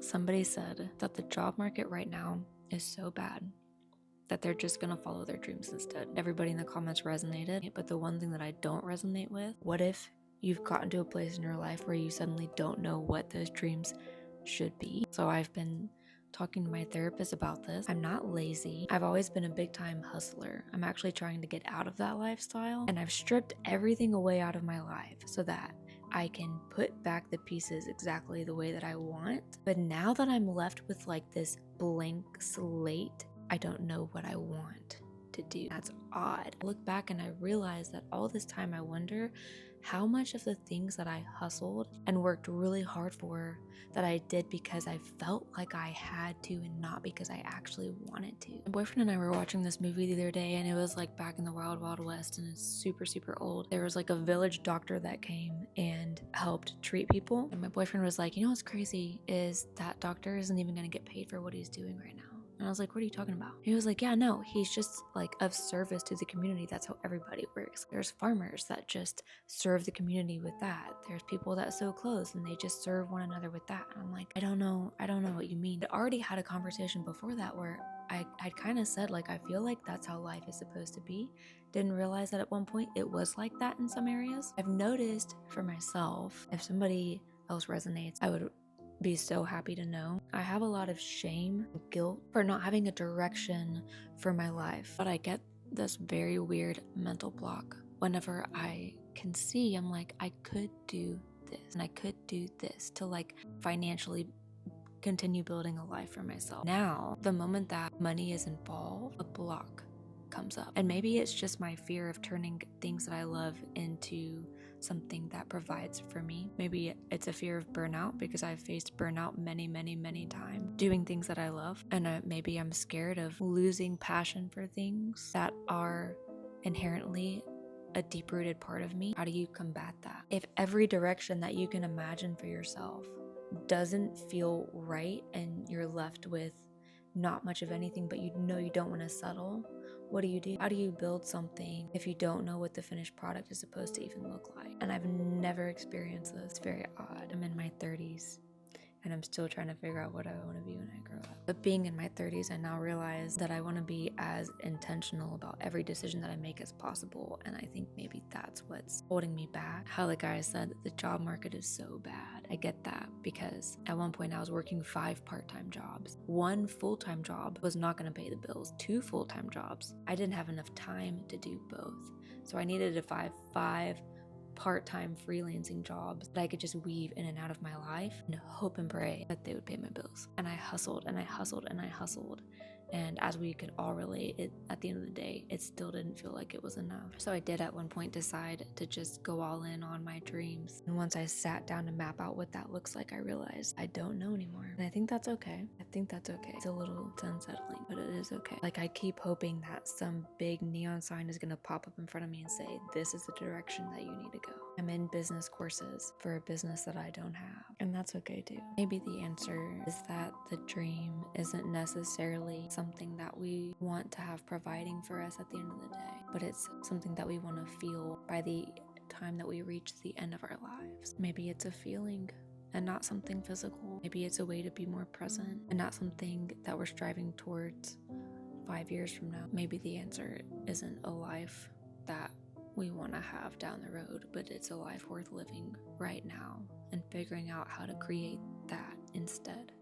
Somebody said that the job market right now is so bad that they're just gonna follow their dreams instead. Everybody in the comments resonated, but the one thing that I don't resonate with, what if you've gotten to a place in your life where you suddenly don't know what those dreams should be? So I've been talking to my therapist about this. I'm not lazy. I've always been a big time hustler. I'm actually trying to get out of that lifestyle, and I've stripped everything away out of my life so that I can put back the pieces exactly the way that I want. But now that I'm left with like this blank slate, I don't know what I want to do. That's odd. I look back and I realize that all this time I wonder how much of the things that I hustled and worked really hard for that I did because I felt like I had to and not because I actually wanted to. My boyfriend and I were watching this movie the other day, and it was like back in the Wild Wild West, and it's super old. There was like a village doctor that came and helped treat people, and my boyfriend was like, you know what's crazy is that doctor isn't even going to get paid for what he's doing right now. And I was like, what are you talking about? He was like, yeah, no, he's just like of service to the community. That's how everybody works. There's farmers that just serve the community with that. There's people that sew clothes and they just serve one another with that. And I'm like, I don't know what you mean. I already had a conversation before that where I'd kind of said, like, I feel like that's how life is supposed to be. Didn't realize that at one point it was like that in some areas. I've noticed for myself, if somebody else resonates, I would be so happy to know. I have a lot of shame and guilt for not having a direction for my life, but I get this very weird mental block whenever I can see, I'm like, I could do this and I could do this to like financially continue building a life for myself. Now, the moment that money is involved, a block comes up. And maybe it's just my fear of turning things that I love into something that provides for me. Maybe it's a fear of burnout because I've faced burnout many times doing things that I love. And maybe I'm scared of losing passion for things that are inherently a deep-rooted part of me. How do you combat that? If every direction that you can imagine for yourself doesn't feel right and you're left with not much of anything, but you know you don't want to settle, what do you do? How do you build something if you don't know what the finished product is supposed to even look like? And I've never experienced this. It's very odd. I'm in my 30s and I'm still trying to figure out what I want to be when I grow up. But being in my 30s, I now realize that I want to be as intentional about every decision that I make as possible. And I think maybe that's what's holding me back. How the guy said the job market is so bad. I get that because at one point I was working 5 part-time jobs. 1 full-time job was not going to pay the bills. 2 full-time jobs. I didn't have enough time to do both. So I needed to find 5 part-time freelancing jobs that I could just weave in and out of my life and hope and pray that they would pay my bills. And I hustled and I hustled and I hustled. And as we could all relate, at the end of the day, it still didn't feel like it was enough. So I did at one point decide to just go all in on my dreams. And once I sat down to map out what that looks like, I realized I don't know anymore. And I think that's okay. It's a little unsettling, but it is okay. Like I keep hoping that some big neon sign is gonna pop up in front of me and say, this is the direction that you need to go. I'm in business courses for a business that I don't have. And that's okay too. Maybe the answer is that the dream isn't necessarily something that we want to have providing for us at the end of the day, but it's something that we want to feel by the time that we reach the end of our lives. Maybe it's a feeling and not something physical. Maybe it's a way to be more present and not something that we're striving towards 5 years from now. Maybe the answer isn't a life that we want to have down the road, but it's a life worth living right now and figuring out how to create that instead.